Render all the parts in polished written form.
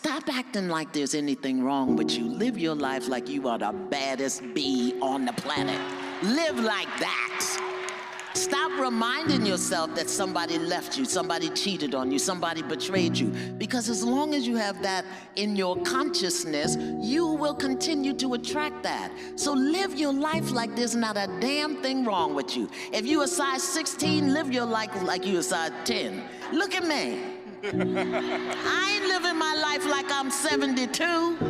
Stop acting like there's anything wrong with you. Live your life like you are the baddest bee on the planet. Live like that. Stop reminding yourself that somebody left you, somebody cheated on you, somebody betrayed you. Because as long as you have that in your consciousness, you will continue to attract that. So live your life like there's not a damn thing wrong with you. If you a size 16, live your life like you a size 10. Look at me. I ain't living my life like I'm 72. Woo!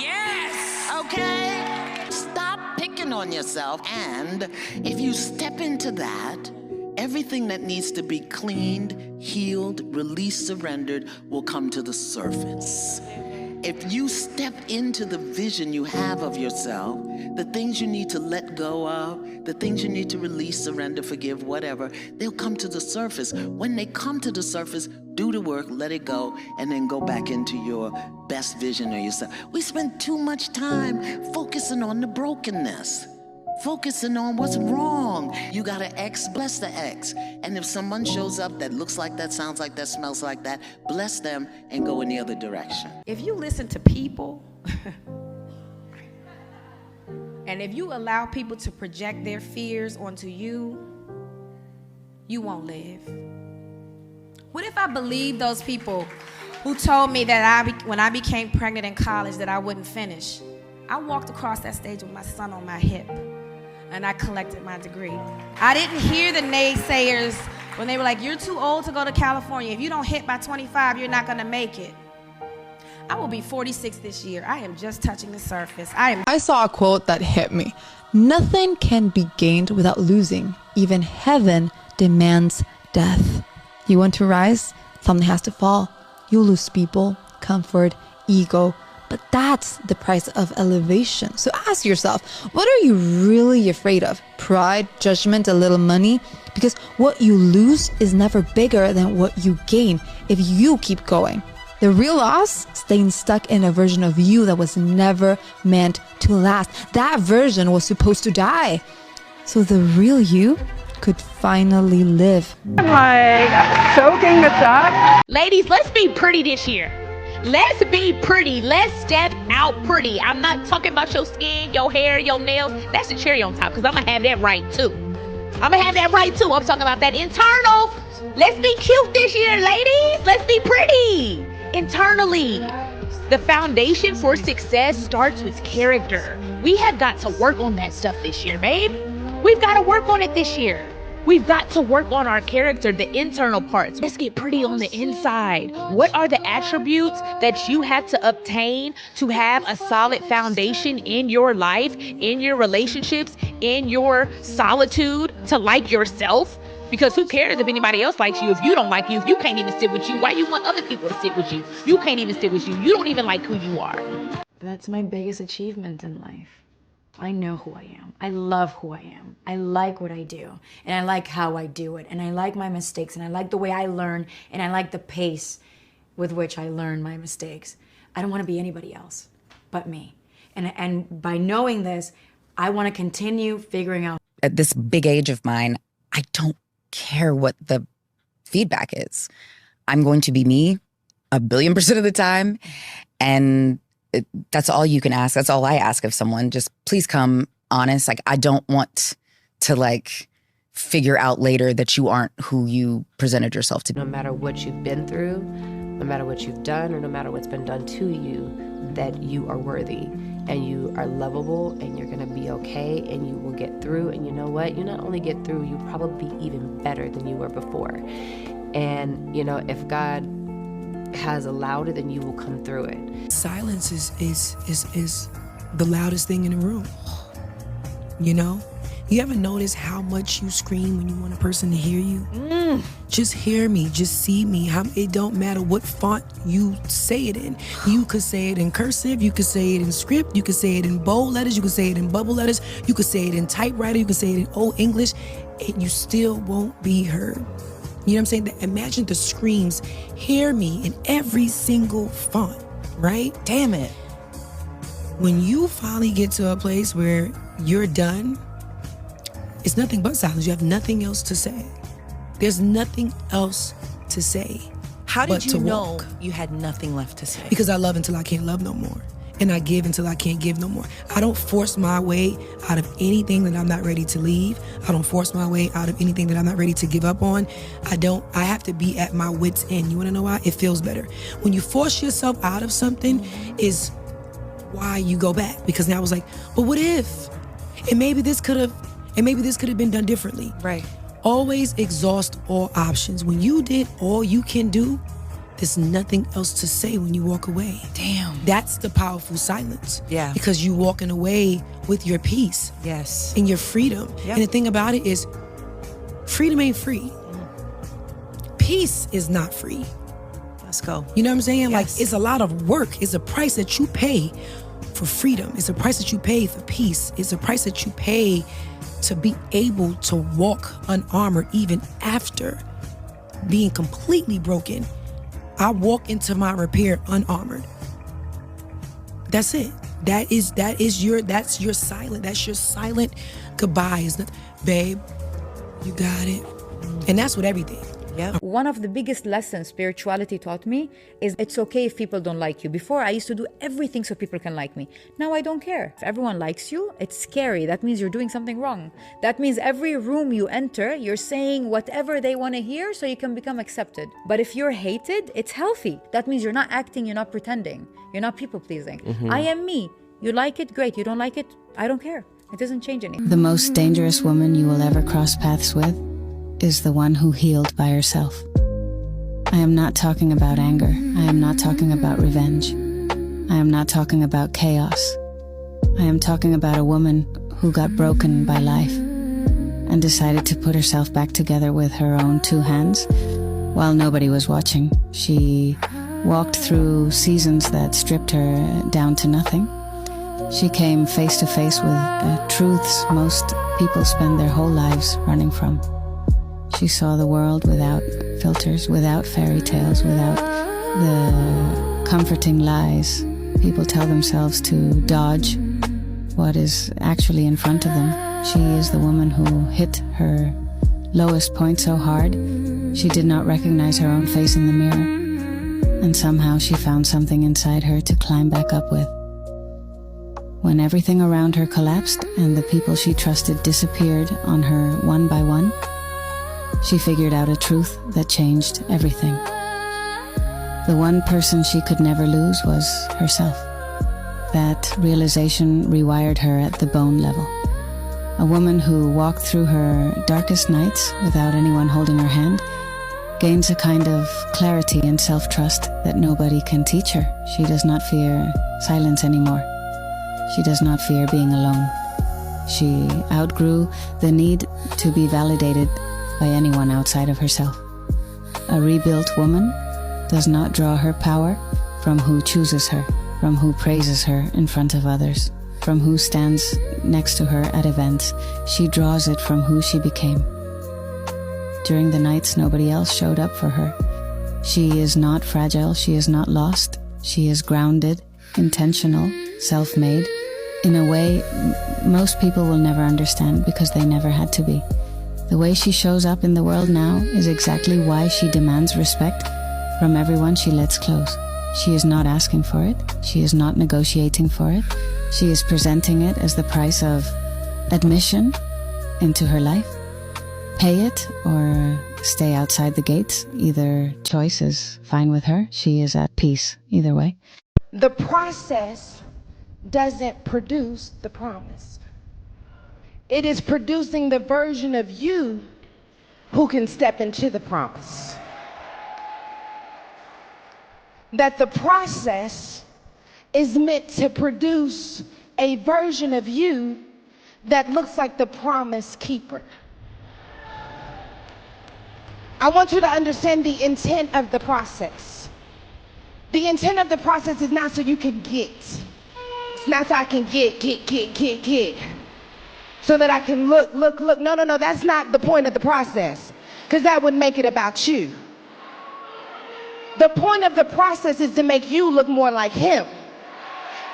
Yes! Okay? Stop picking on yourself, and if you step into that, everything that needs to be cleaned, healed, released, surrendered will come to the surface. If you step into the vision you have of yourself, the things you need to let go of, the things you need to release, surrender, forgive, whatever, they'll come to the surface. When they come to the surface, do the work, let it go, and then go back into your best vision of yourself. We spend too much time focusing on the brokenness, focusing on what's wrong. You got an ex, bless the ex. And if someone shows up that looks like that, sounds like that, smells like that, bless them and go in the other direction. If you listen to people, and if you allow people to project their fears onto you, you won't live. What if I believed those people who told me that when I became pregnant in college that I wouldn't finish? I walked across that stage with my son on my hip, and I collected my degree. I didn't hear the naysayers when they were like, you're too old to go to California. If you don't hit by 25, you're not gonna make it. I will be 46 this year. I am just touching the surface. I saw a quote that hit me. Nothing can be gained without losing. Even heaven demands death. You want to rise? Something has to fall. You'll lose people, comfort, ego, but that's the price of elevation. So ask yourself, what are you really afraid of? Pride, judgment, a little money? Because what you lose is never bigger than what you gain if you keep going. The real loss, staying stuck in a version of you that was never meant to last. That version was supposed to die. So the real you could finally live. Like soaking this up. Ladies, let's be pretty this year. Let's be pretty. Let's step out pretty. I'm not talking about your skin, your hair, your nails. That's the cherry on top, because I'm going to have that right too. I'm talking about that internal. Let's be cute this year, ladies. Let's be pretty. Internally. The foundation for success starts with character. We have got to work on that stuff this year, babe. We've got to work on it this year. We've got to work on our character, the internal parts. Let's get pretty on the inside. What are the attributes that you have to obtain to have a solid foundation in your life, in your relationships, in your solitude, to like yourself? Because who cares if anybody else likes you if you don't like you, if you can't even sit with you? Why you want other people to sit with you? You can't even sit with you. You don't even like who you are. That's my biggest achievement in life. I know who I am. I love who I am. I like what I do, and I like how I do it, and I like my mistakes, and I like the way I learn, and I like the pace with which I learn my mistakes. I don't want to be anybody else but me. And by knowing this, I want to continue figuring out. At this big age of mine, I don't care what the feedback is. I'm going to be me 1,000,000,000% of the time, and that's all you can ask. That's all I ask of someone. Just please come honest. Like, I don't want to figure out later that you aren't who you presented yourself to be. No matter what you've been through, no matter what you've done, or no matter what's been done to you, that you are worthy and you are lovable and you're gonna be okay and you will get through. And you know what? You not only get through, you probably be even better than you were before. And if God has allowed it, then you will come through it. Silence is the loudest thing in the room. You ever notice how much you scream when you want a person to hear you? Just hear me, just see me. It don't matter what font you say it in. You could say it in cursive, you could say it in script, you could say it in bold letters, you could say it in bubble letters, you could say it in typewriter, you could say it in old English, and you still won't be heard. You know what I'm saying? Imagine the screams, hear me, in every single font, right? Damn it. When you finally get to a place where you're done, it's nothing but silence. You have nothing else to say. There's nothing else to say. How did you know you had nothing left to say? Because I love until I can't love no more. And I give until I can't give no more. I don't force my way out of anything that I'm not ready to leave. I don't force my way out of anything that I'm not ready to give up on. I have to be at my wit's end. You wanna know why? It feels better. When you force yourself out of something is why you go back. Because now I was like, but what if? And maybe this could have been done differently. Right. Always exhaust all options. When you did all you can do, there's nothing else to say when you walk away. Damn. That's the powerful silence. Yeah. Because you walking away with your peace. Yes. And your freedom. Yep. And the thing about it is, freedom ain't free. Peace is not free. Let's go. You know what I'm saying? Yes. Like, it's a lot of work. It's a price that you pay for freedom. It's a price that you pay for peace. It's a price that you pay to be able to walk unarmored even after being completely broken. I walk into my repair unarmored. That's it. That's your silent goodbye. Is that, babe, you got it. And that's with everything. Yep. One of the biggest lessons spirituality taught me is it's okay if people don't like you. Before, I used to do everything so people can like me. Now I don't care. If everyone likes you, it's scary. That means you're doing something wrong. That means every room you enter, you're saying whatever they want to hear so you can become accepted. But if you're hated, it's healthy. That means you're not acting, you're not pretending. You're not people pleasing. I am me. You like it, great. You don't like it, I don't care. It doesn't change anything. The most dangerous woman you will ever cross paths with is the one who healed by herself. I am not talking about anger. I am not talking about revenge. I am not talking about chaos. I am talking about a woman who got broken by life and decided to put herself back together with her own two hands while nobody was watching. She walked through seasons that stripped her down to nothing. She came face to face with truths most people spend their whole lives running from. She saw the world without filters, without fairy tales, without the comforting lies people tell themselves to dodge what is actually in front of them. She is the woman who hit her lowest point so hard she did not recognize her own face in the mirror. And somehow she found something inside her to climb back up with. When everything around her collapsed and the people she trusted disappeared on her one by one, she figured out a truth that changed everything. The one person she could never lose was herself. That realization rewired her at the bone level. A woman who walked through her darkest nights without anyone holding her hand gains a kind of clarity and self-trust that nobody can teach her. She does not fear silence anymore. She does not fear being alone. She outgrew the need to be validated by anyone outside of herself. A rebuilt woman does not draw her power from who chooses her, from who praises her in front of others, from who stands next to her at events. She draws it from who she became. During the nights nobody else showed up for her. She is not fragile, she is not lost. She is grounded, intentional, self-made, in a way most people will never understand because they never had to be. The way she shows up in the world now is exactly why she demands respect from everyone she lets close. She is not asking for it. She is not negotiating for it. She is presenting it as the price of admission into her life. Pay it or stay outside the gates. Either choice is fine with her. She is at peace either way. The process doesn't produce the promise. It is producing the version of you who can step into the promise. That the process is meant to produce a version of you that looks like the promise keeper. I want you to understand the intent of the process. The intent of the process is not so you can get. It's not so I can get. So that I can look. No, that's not the point of the process. Because that would make it about you. The point of the process is to make you look more like him.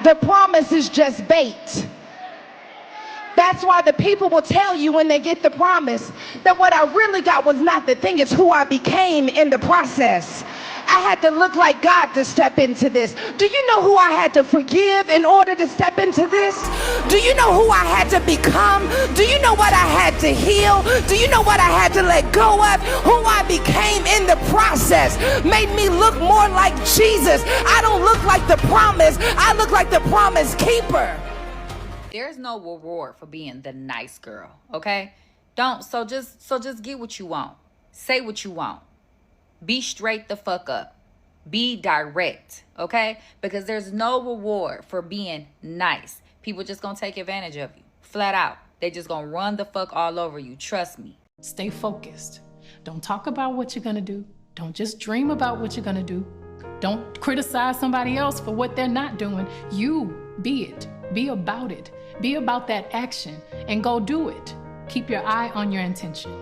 The promise is just bait. That's why the people will tell you when they get the promise that what I really got was not the thing, it's who I became in the process. I had to look like God to step into this? Do you know who I had to forgive in order to step into this? Do you know who I had to become? Do you know what I had to heal? Do you know what I had to let go of? Who I became in the process made me look more like Jesus. I don't look like the promise. I look like the promise keeper. There's no reward for being the nice girl, okay? So just get what you want. Say what you want. Be straight the fuck up. Be direct, okay? Because there's no reward for being nice. People just gonna take advantage of you, flat out. They just gonna run the fuck all over you, trust me. Stay focused. Don't talk about what you're gonna do. Don't just dream about what you're gonna do. Don't criticize somebody else for what they're not doing. You be it. Be about it. Be about that action and go do it. Keep your eye on your intention.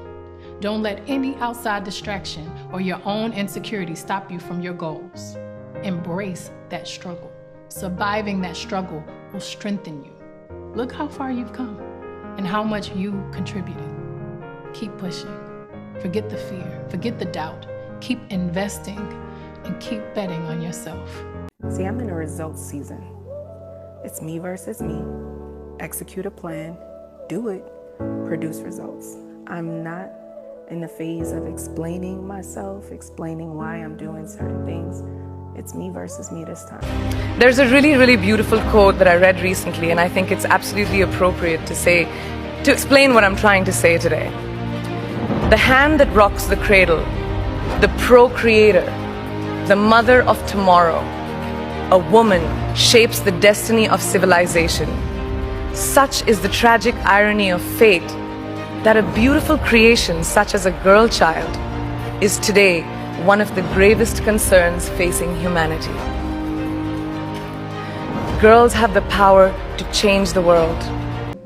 Don't let any outside distraction or your own insecurity stop you from your goals. Embrace that struggle. Surviving that struggle will strengthen you. Look how far you've come and how much you contributed. Keep pushing. Forget the fear. Forget the doubt. Keep investing and keep betting on yourself. See, I'm in a results season. It's me versus me. Execute a plan, do it, produce results. I'm not in the phase of explaining myself, explaining why I'm doing certain things. It's me versus me this time. There's a really, really beautiful quote that I read recently, and I think it's absolutely appropriate to explain what I'm trying to say today. The hand that rocks the cradle, the procreator, the mother of tomorrow, a woman shapes the destiny of civilization. Such is the tragic irony of fate that a beautiful creation such as a girl child is today one of the gravest concerns facing humanity. Girls have the power to change the world.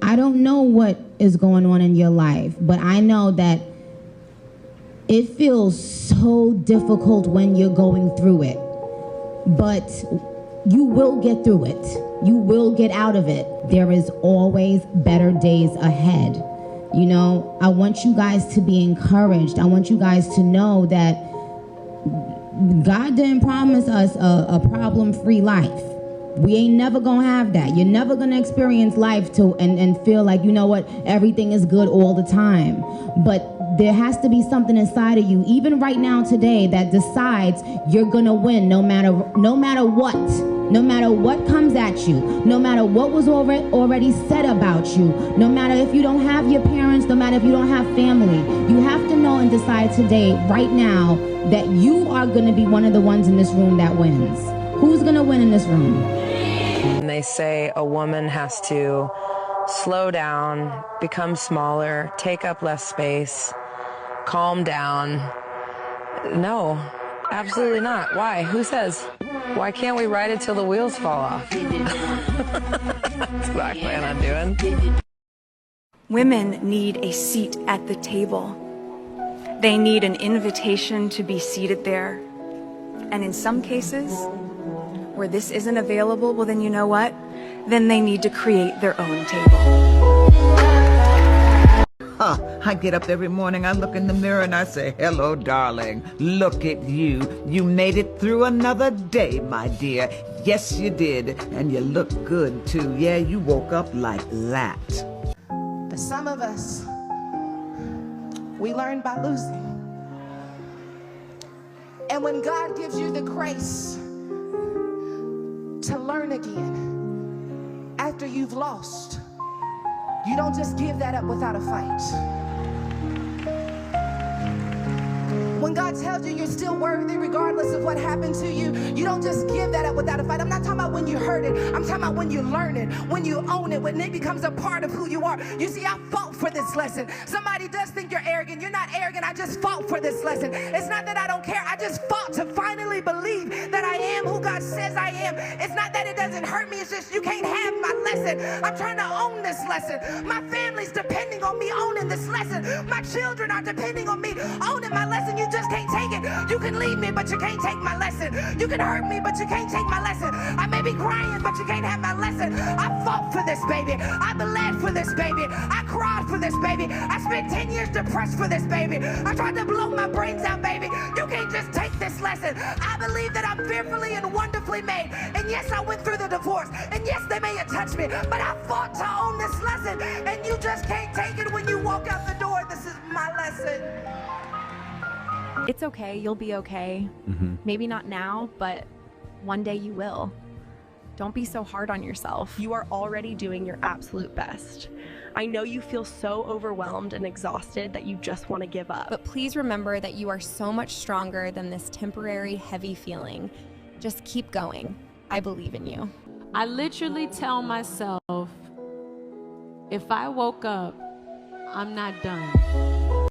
I don't know what is going on in your life, but I know that it feels so difficult when you're going through it. But you will get through it. You will get out of it. There is always better days ahead. You know, I want you guys to be encouraged. I want you guys to know that God didn't promise us a problem-free life. We ain't never gonna have that. You're never gonna experience life and feel like, you know what, everything is good all the time. But there has to be something inside of you, even right now today, that decides you're gonna win no matter what. No matter what comes at you, no matter what was already said about you, no matter if you don't have your parents, no matter if you don't have family, you have to know and decide today, right now, that you are gonna be one of the ones in this room that wins. Who's gonna win in this room? And they say a woman has to slow down, become smaller, take up less space, calm down. No, absolutely not. Why? Who says? Why can't we ride it till the wheels fall off? That's what I plan on doing. Women need a seat at the table. They need an invitation to be seated there. And in some cases, where this isn't available, well then you know what? Then they need to create their own table. I get up every morning, I look in the mirror and I say, hello, darling. Look at you. You made it through another day, my dear. Yes, you did. And you look good, too. Yeah, you woke up like that. Some of us, we learn by losing. And when God gives you the grace to learn again after you've lost, you don't just give that up without a fight. When God tells you you're still worthy regardless of what happened to you, you don't just give that up without a fight. I'm not talking about when you heard it. I'm talking about when you learn it, when you own it, when it becomes a part of who you are. You see, I fought for this lesson. Somebody does think you're arrogant. You're not arrogant. I just fought for this lesson. It's not that I don't care. I just fought to finally believe that I am who God says I am. It's not that it doesn't hurt. hurt me is just you can't have my lesson. I'm trying to own this lesson. My family's depending on me owning this lesson. My children are depending on me owning my lesson. You just can't take it. You can leave me, but you can't take my lesson. You can hurt me, but you can't take my lesson. I may be crying, but you can't have my lesson. I fought for this baby. I bled for this baby. I cried for this baby. I spent 10 years depressed for this baby. I tried to blow my brains out, baby. You can't just take this lesson. I believe that I'm fearfully and wonderfully made. And yes, I went through the divorce. And yes, they may have touched me. But I fought to own this lesson. And you just can't take it when you walk out the door. This is my lesson. It's okay. You'll be okay. Maybe not now, but one day you will. Don't be so hard on yourself. You are already doing your absolute best. I know you feel so overwhelmed and exhausted that you just want to give up. But please remember that you are so much stronger than this temporary heavy feeling. Just keep going. I believe in you. I literally tell myself, if I woke up, I'm not done.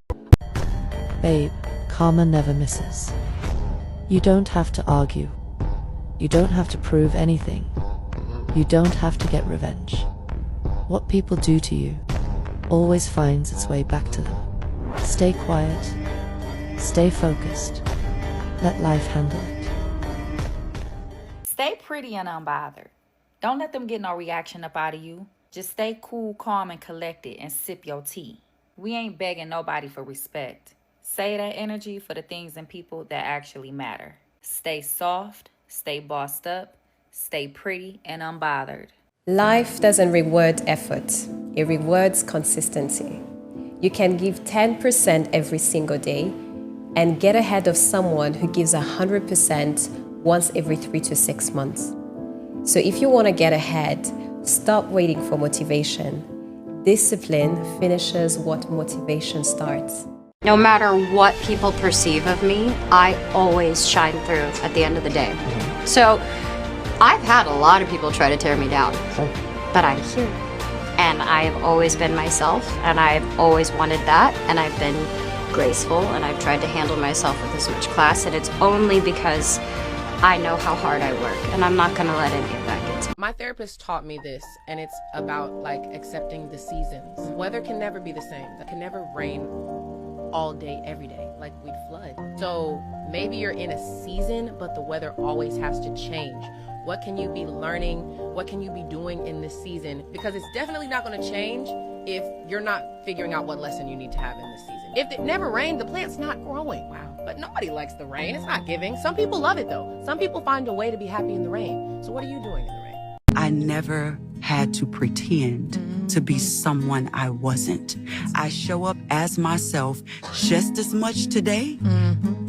Babe, karma never misses. You don't have to argue. You don't have to prove anything. You don't have to get revenge. What people do to you always finds its way back to them. Stay quiet. Stay focused. Let life handle it. Stay pretty and unbothered. Don't let them get no reaction up out of you. Just stay cool, calm, and collected and sip your tea. We ain't begging nobody for respect. Save that energy for the things and people that actually matter. Stay soft, stay bossed up, stay pretty and unbothered. Life doesn't reward effort. It rewards consistency. You can give 10% every single day and get ahead of someone who gives 100% once every 3 to 6 months. So if you want to get ahead, stop waiting for motivation. Discipline finishes what motivation starts. No matter what people perceive of me, I always shine through at the end of the day. So I've had a lot of people try to tear me down, but I'm here. And I've always been myself, and I've always wanted that, and I've been graceful, and I've tried to handle myself with as much class, and it's only because I know how hard I work, and I'm not gonna let any of that get to me. My therapist taught me this, and it's about like accepting the seasons. Weather can never be the same. It can never rain all day, every day, like we'd flood. So maybe you're in a season, but the weather always has to change. What can you be learning? What can you be doing in this season? Because it's definitely not going to change if you're not figuring out what lesson you need to have in this season. If it never rained, the plant's not growing. Wow. But nobody likes the rain. It's not giving. Some people love it though. Some people find a way to be happy in the rain. So what are you doing in the rain? I never had to pretend to be someone I wasn't. I show up as myself just as much today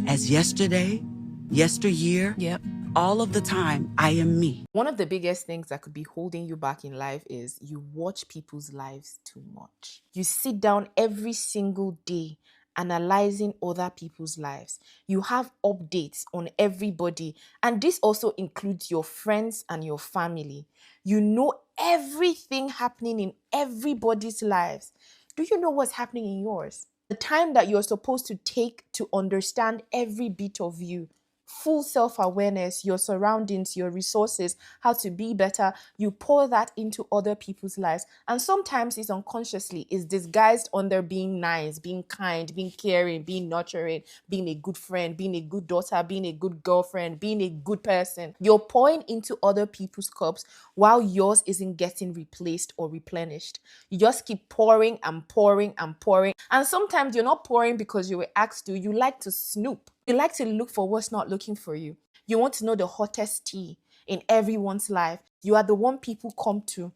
as yesterday, yesteryear. Yep. All of the time, I am me. One of the biggest things that could be holding you back in life is you watch people's lives too much. You sit down every single day analyzing other people's lives. You have updates on everybody, and this also includes your friends and your family. You know everything happening in everybody's lives. Do you know what's happening in yours? The time that you're supposed to take to understand every bit of you, full self-awareness, your surroundings, your resources, how to be better, you pour that into other people's lives. And sometimes it's unconsciously, it's disguised under being nice, being kind, being caring, being nurturing, being a good friend, being a good daughter, being a good girlfriend, being a good person. You're pouring into other people's cups while yours isn't getting replaced or replenished. You just keep pouring and pouring and pouring. And sometimes you're not pouring because you were asked to, you like to snoop. You like to look for what's not looking for you. You want to know the hottest tea in everyone's life. You are the one people come to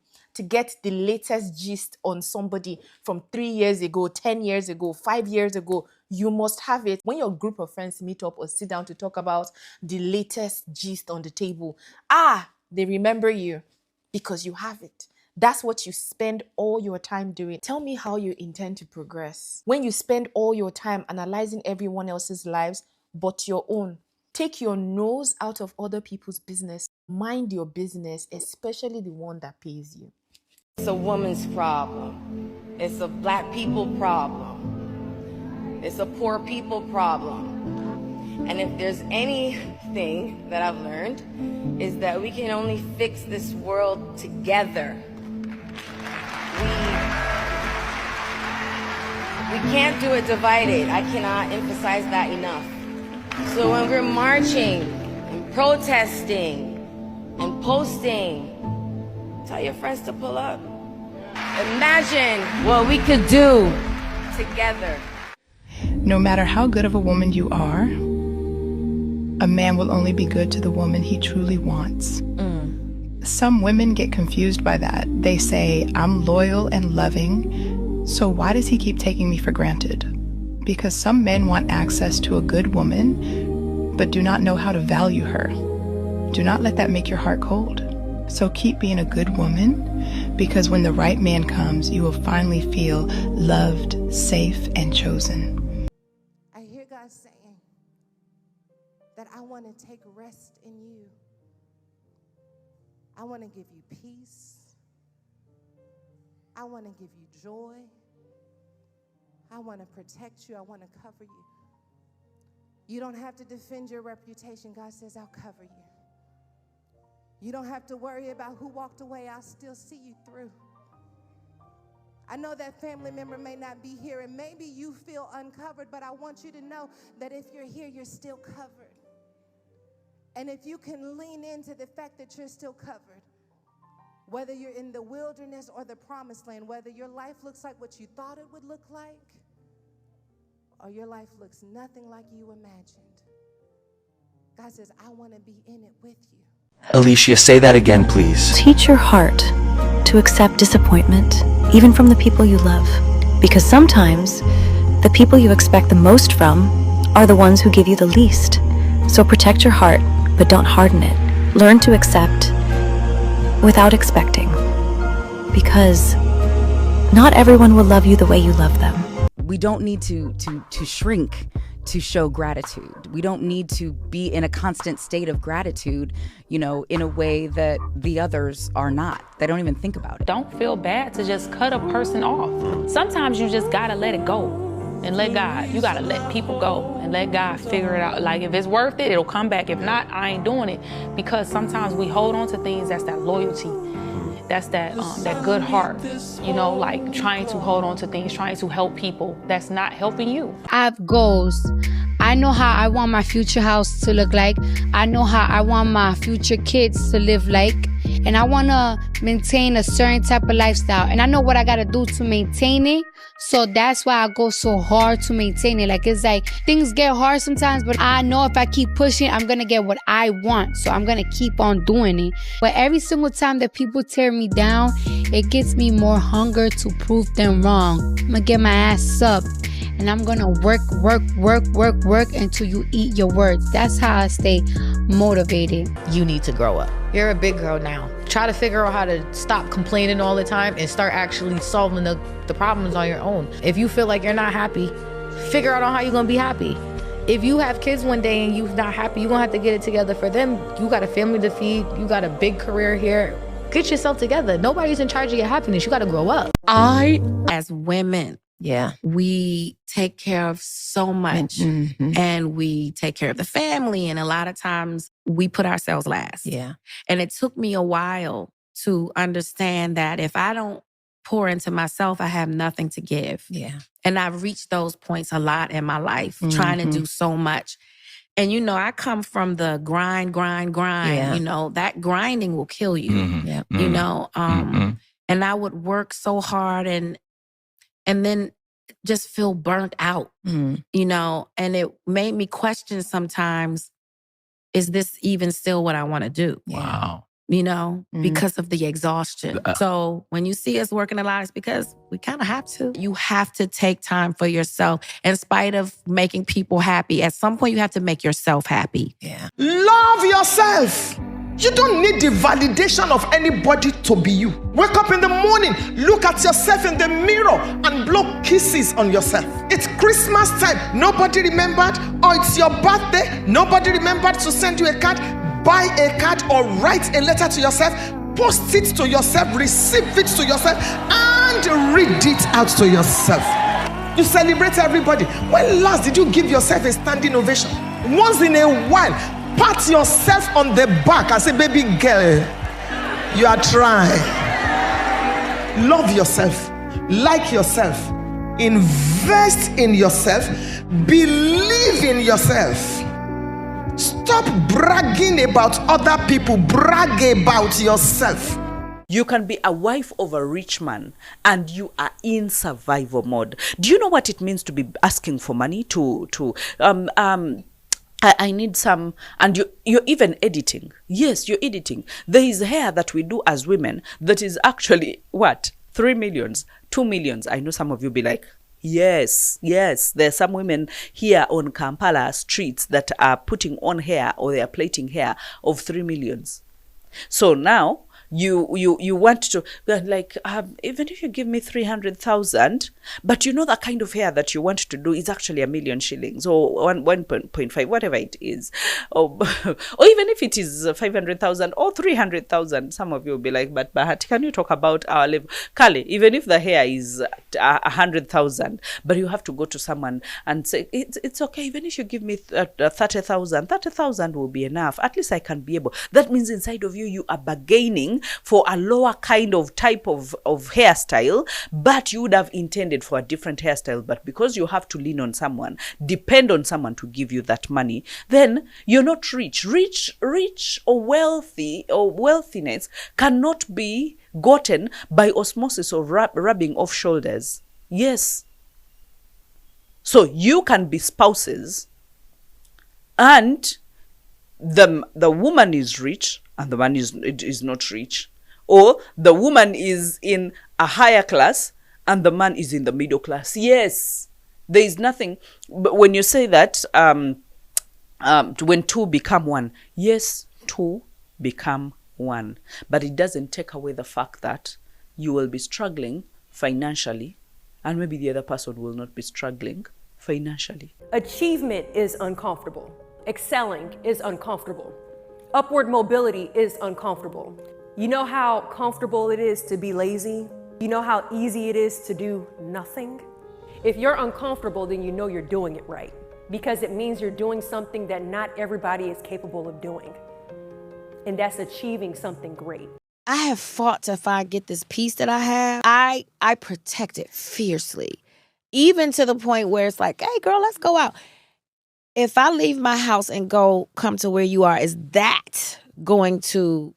get the latest gist on somebody from 3 years ago, 10 years ago, 5 years ago. You must have it. When your group of friends meet up or sit down to talk about the latest gist on the table, they remember you because you have it. That's what you spend all your time doing. Tell me how you intend to progress. When you spend all your time analyzing everyone else's lives but your own, take your nose out of other people's business. Mind your business, especially the one that pays you. It's a woman's problem. It's a black people problem. It's a poor people problem. And if there's any thing that I've learned is that we can only fix this world together. We can't do it divided. I cannot emphasize that enough. So when we're marching and protesting and posting, tell your friends to pull up. Imagine what we could do together. No matter how good of a woman you are, a man will only be good to the woman he truly wants. Some women get confused by that. They say, I'm loyal and loving, so why does he keep taking me for granted? Because some men want access to a good woman, but do not know how to value her. Do not let that make your heart cold. So keep being a good woman, because when the right man comes, you will finally feel loved, safe, and chosen. I hear God saying that I want to take rest in you. I want to give you peace. I want to give you joy. I want to protect you. I want to cover you. You don't have to defend your reputation. God says, I'll cover you. You don't have to worry about who walked away. I'll still see you through. I know that family member may not be here, and maybe you feel uncovered, but I want you to know that if you're here, you're still covered. And if you can lean into the fact that you're still covered, whether you're in the wilderness or the promised land, whether your life looks like what you thought it would look like, or your life looks nothing like you imagined, God says, I want to be in it with you. Alicia, say that again, please. Teach your heart to accept disappointment, even from the people you love. Because sometimes, the people you expect the most from are the ones who give you the least. So protect your heart, but don't harden it. Learn to accept without expecting. Because not everyone will love you the way you love them. We don't need to shrink to show gratitude. We don't need to be in a constant state of gratitude, in a way that the others are not. They don't even think about it. Don't feel bad to just cut a person off. Sometimes you just gotta let it go and let God. You gotta let people go and let God figure it out. Like, if it's worth it, it'll come back. If not, I ain't doing it. Because sometimes we hold on to things, that's that loyalty. That's that good heart, like trying to hold on to things, trying to help people that's not helping you. I have goals. I know how I want my future house to look like. I know how I want my future kids to live like. And I want to maintain a certain type of lifestyle. And I know what I got to do to maintain it. So that's why I go so hard to maintain it. Like, it's like things get hard sometimes, but I know if I keep pushing, I'm going to get what I want. So I'm going to keep on doing it. But every single time that people tear me down, it gives me more hunger to prove them wrong. I'm going to get my ass up. And I'm gonna work until you eat your words. That's how I stay motivated. You need to grow up. You're a big girl now. Try to figure out how to stop complaining all the time and start actually solving the problems on your own. If you feel like you're not happy, figure out on how you're gonna be happy. If you have kids one day and you're not happy, you're gonna have to get it together for them. You got a family to feed, you got a big career here. Get yourself together. Nobody's in charge of your happiness. You gotta grow up. As women, we take care of so much, and we take care of the family, and a lot of times we put ourselves last. And it took me a while to understand that if I don't pour into myself, I have nothing to give. And I've reached those points a lot in my life, trying to do so much. And I come from the grind. That grinding will kill you. And I would work so hard and then just feel burnt out, and it made me question sometimes, is this even still what I want to do? Wow. Because of the exhaustion. So when you see us working a lot, it's because we kind of have to. You have to take time for yourself. In spite of making people happy, at some point you have to make yourself happy. Love yourself. You don't need the validation of anybody to be you. Wake up in the morning, look at yourself in the mirror and blow kisses on yourself. It's Christmas time, nobody remembered, or it's your birthday, nobody remembered to send you a card. Buy a card or write a letter to yourself, post it to yourself, receive it to yourself, and read it out to yourself. You celebrate everybody. When last did you give yourself a standing ovation? Once in a while, Pat yourself on the back and say, baby girl, you are trying. Love yourself. Like yourself. Invest in yourself. Believe in yourself. Stop bragging about other people. Brag about yourself. You can be a wife of a rich man and you are in survival mode. Do you know what it means to be asking for money I need some, and you're even editing. Yes, you're editing. There is hair that we do as women that is actually, what, 3 millions, 2 millions. I know some of you be like, yes. There's some women here on Kampala streets that are putting on hair or they are plaiting hair of 3 millions. So now, you want to, like, even if you give me 300,000, but you know the kind of hair that you want to do is actually 1 million shillings or 1.5, whatever it is. Or even if it is 500,000 or 300,000, some of you will be like, but Bahati, can you talk about our level? Kali, even if the hair is 100,000, but you have to go to someone and say, it's okay, even if you give me 30,000 will be enough. At least I can be able. That means inside of you, you are bargaining for a lower kind of type of hairstyle, but you would have intended for a different hairstyle. But because you have to lean on someone, depend on someone to give you that money, then you're not rich. Rich or wealthy or wealthiness cannot be gotten by osmosis or rubbing off shoulders. Yes. So you can be spouses and the woman is rich and the man is not rich, or the woman is in a higher class and the man is in the middle class. Yes, there is nothing. But when you say that, when two become one, yes, two become one, but it doesn't take away the fact that you will be struggling financially, and maybe the other person will not be struggling financially. Achievement is uncomfortable. Excelling is uncomfortable. Upward mobility is uncomfortable. You know how comfortable it is to be lazy? You know how easy it is to do nothing? If you're uncomfortable, then you know you're doing it right, because it means you're doing something that not everybody is capable of doing. And that's achieving something great. I have fought to get this peace that I have. I protect it fiercely, even to the point where it's like, hey girl, let's go out. If I leave my house and come to where you are, is that going to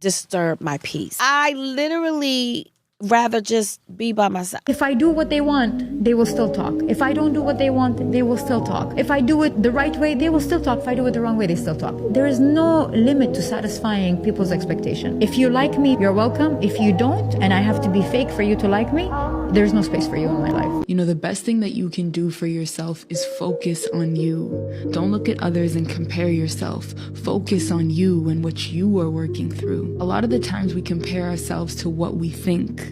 disturb my peace? I literally rather just be by myself. If I do what they want, they will still talk. If I don't do what they want, they will still talk. If I do it the right way, they will still talk. If I do it the wrong way, they still talk. There is no limit to satisfying people's expectation. If you like me, you're welcome. If you don't, and I have to be fake for you to like me, there's no space for you in my life. You know, the best thing that you can do for yourself is focus on you. Don't look at others and compare yourself. Focus on you and what you are working through. A lot of the times we compare ourselves to what we think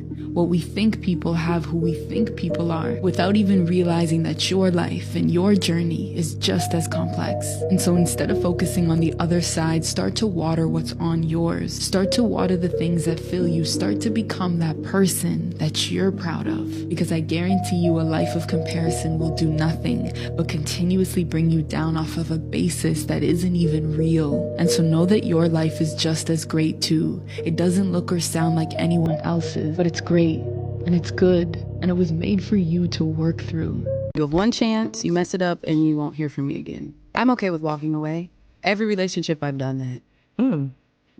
people have, who we think people are, without even realizing that your life and your journey is just as complex. And so instead of focusing on the other side, start to water what's on yours. Start to water the things that fill you. Start to become that person that you're proud of. Because I guarantee you a life of comparison will do nothing but continuously bring you down off of a basis that isn't even real. And so know that your life is just as great too. It doesn't look or sound like anyone else's, but it's great. And it's good, and it was made for you to work through. You have one chance, you mess it up, and you won't hear from me again. I'm okay with walking away. Every relationship I've done that.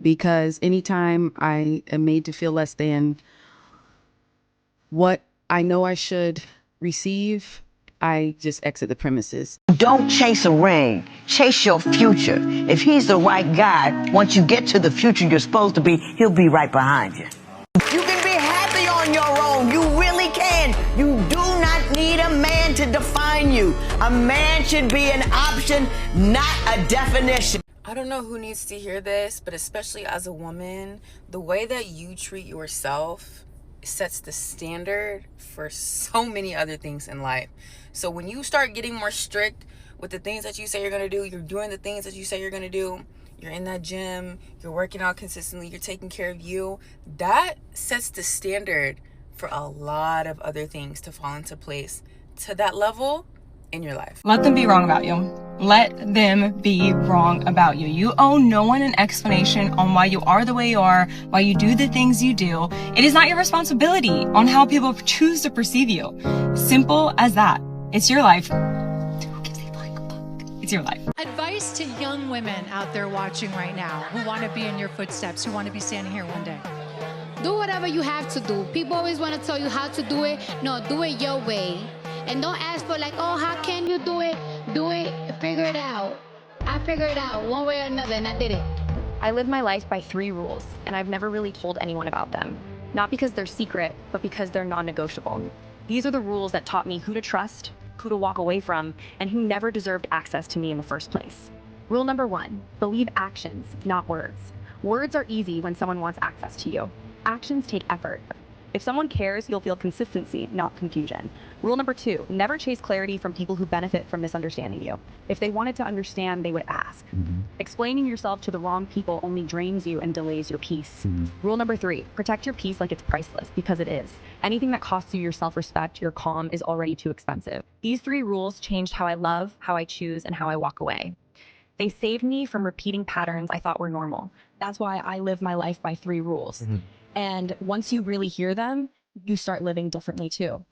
Because anytime I am made to feel less than what I know I should receive, I just exit the premises. Don't chase a ring, chase your future. If he's the right guy, once you get to the future you're supposed to be, he'll be right behind you. You can be happy on your own. You really can. You do not need a man to define you. A man should be an option, not a definition. I don't know who needs to hear this, but especially as a woman, the way that you treat yourself sets the standard for so many other things in life. So when you start getting more strict with the things that you say you're going to do, you're doing the things that you say you're going to do, you're in that gym, you're working out consistently, you're taking care of you, that sets the standard for a lot of other things to fall into place. To that level, in your life. Let them be wrong about you. Let them be wrong about you. You owe no one an explanation on why you are the way you are, why you do the things you do. It is not your responsibility on how people choose to perceive you. Simple as that. It's your life. It's your life. Advice to young women out there watching right now who want to be in your footsteps, who want to be standing here one day. Do whatever you have to do. People always want to tell you how to do it. No, do it your way. And don't ask for like, oh, how can you do it? Do it, figure it out. I figured it out one way or another, and I did it. I live my life by 3 rules, and I've never really told anyone about them. Not because they're secret, but because they're non-negotiable. These are the rules that taught me who to trust, who to walk away from, and who never deserved access to me in the first place. Rule number 1, believe actions, not words. Words are easy when someone wants access to you. Actions take effort. If someone cares, you'll feel consistency, not confusion. Rule number 2, never chase clarity from people who benefit from misunderstanding you. If they wanted to understand, they would ask. Explaining yourself to the wrong people only drains you and delays your peace. Rule number 3, protect your peace like it's priceless, because it is. Anything that costs you your self-respect, your calm, is already too expensive. These 3 rules changed how I love, how I choose, and how I walk away. They saved me from repeating patterns I thought were normal. That's why I live my life by 3 rules. And once you really hear them, you start living differently too.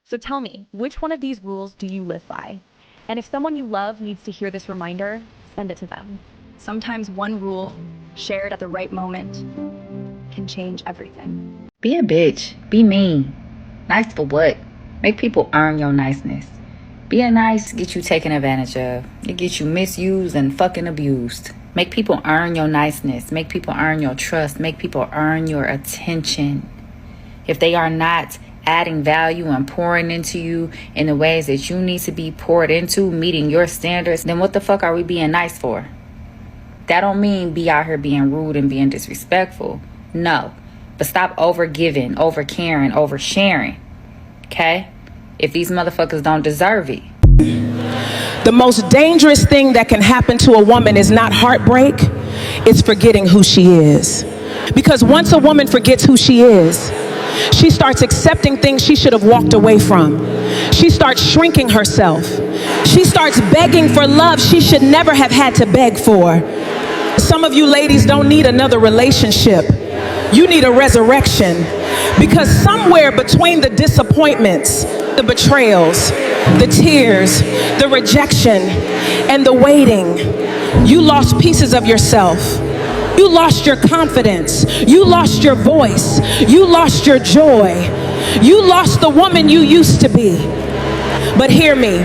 So tell me, which one of these rules do you live by? And if someone you love needs to hear this reminder, send it to them. Sometimes one rule, shared at the right moment, can change everything. Be a bitch. Be mean. Nice for what? Make people earn your niceness. Being nice gets you taken advantage of. It gets you misused and fucking abused. Make people earn your niceness. Make people earn your trust. Make people earn your attention. If they are not adding value and pouring into you in the ways that you need to be poured into, meeting your standards, then what the fuck are we being nice for? That don't mean be out here being rude and being disrespectful. No. But stop over giving, over caring, over sharing. Okay? If these motherfuckers don't deserve it. The most dangerous thing that can happen to a woman is not heartbreak, it's forgetting who she is. Because once a woman forgets who she is, she starts accepting things she should have walked away from. She starts shrinking herself. She starts begging for love she should never have had to beg for. Some of you ladies don't need another relationship. You need a resurrection. Because somewhere between the disappointments, the betrayals, the tears, the rejection, and the waiting, you lost pieces of yourself. You lost your confidence. You lost your voice. You lost your joy. You lost the woman you used to be. But hear me.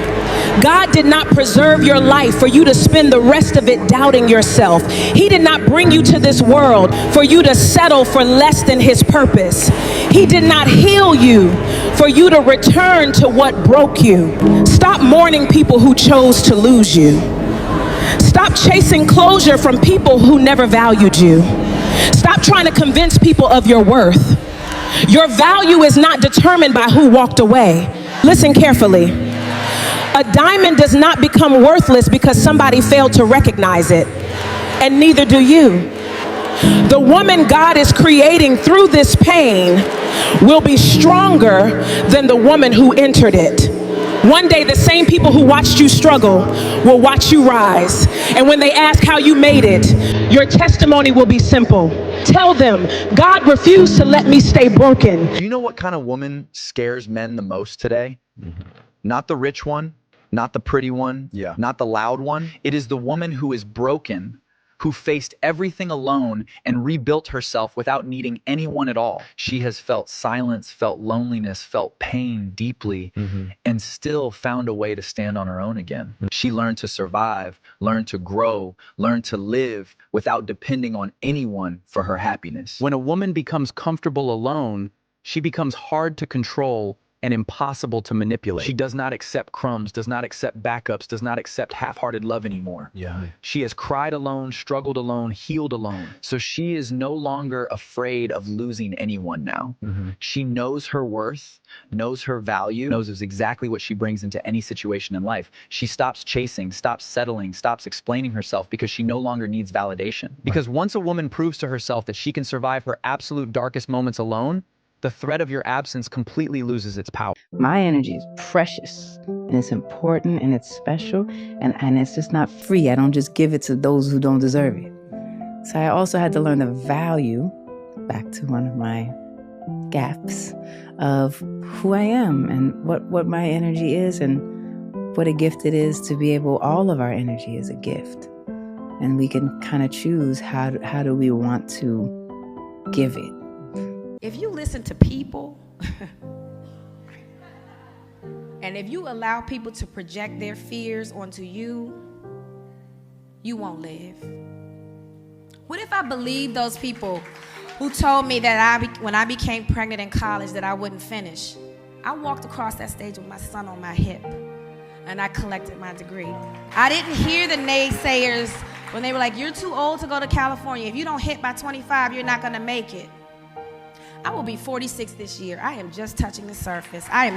God did not preserve your life for you to spend the rest of it doubting yourself. He did not bring you to this world for you to settle for less than his purpose. He did not heal you for you to return to what broke you. Stop mourning people who chose to lose you. Stop chasing closure from people who never valued you. Stop trying to convince people of your worth. Your value is not determined by who walked away. Listen carefully. A diamond does not become worthless because somebody failed to recognize it, and neither do you. The woman God is creating through this pain will be stronger than the woman who entered it. One day, the same people who watched you struggle will watch you rise. And when they ask how you made it, your testimony will be simple. Tell them, God refused to let me stay broken. Do you know what kind of woman scares men the most today? Not the rich one, not the pretty one, not the loud one. It is the woman who is broken, who faced everything alone and rebuilt herself without needing anyone at all. She has felt silence, felt loneliness, felt pain deeply, and still found a way to stand on her own again. She learned to survive, learned to grow, learned to live without depending on anyone for her happiness. When a woman becomes comfortable alone, she becomes hard to control and impossible to manipulate. She does not accept crumbs, does not accept backups, does not accept half-hearted love anymore. She has cried alone, struggled alone, healed alone. So she is no longer afraid of losing anyone now. She knows her worth, knows her value, knows exactly what she brings into any situation in life. She stops chasing, stops settling, stops explaining herself because she no longer needs validation. Because once a woman proves to herself that she can survive her absolute darkest moments alone, the threat of your absence completely loses its power. My energy is precious, and it's important, and it's special, and it's just not free. I don't just give it to those who don't deserve it. So I also had to learn the value, back to one of my gaps, of who I am and what my energy is and what a gift it is to be able, all of our energy is a gift. And we can kind of choose how do we want to give it. If you listen to people, and if you allow people to project their fears onto you, you won't live. What if I believed those people who told me that when I became pregnant in college that I wouldn't finish? I walked across that stage with my son on my hip, and I collected my degree. I didn't hear the naysayers when they were like, you're too old to go to California. If you don't hit by 25, you're not gonna make it. I will be 46 this year. I am just touching the surface. I am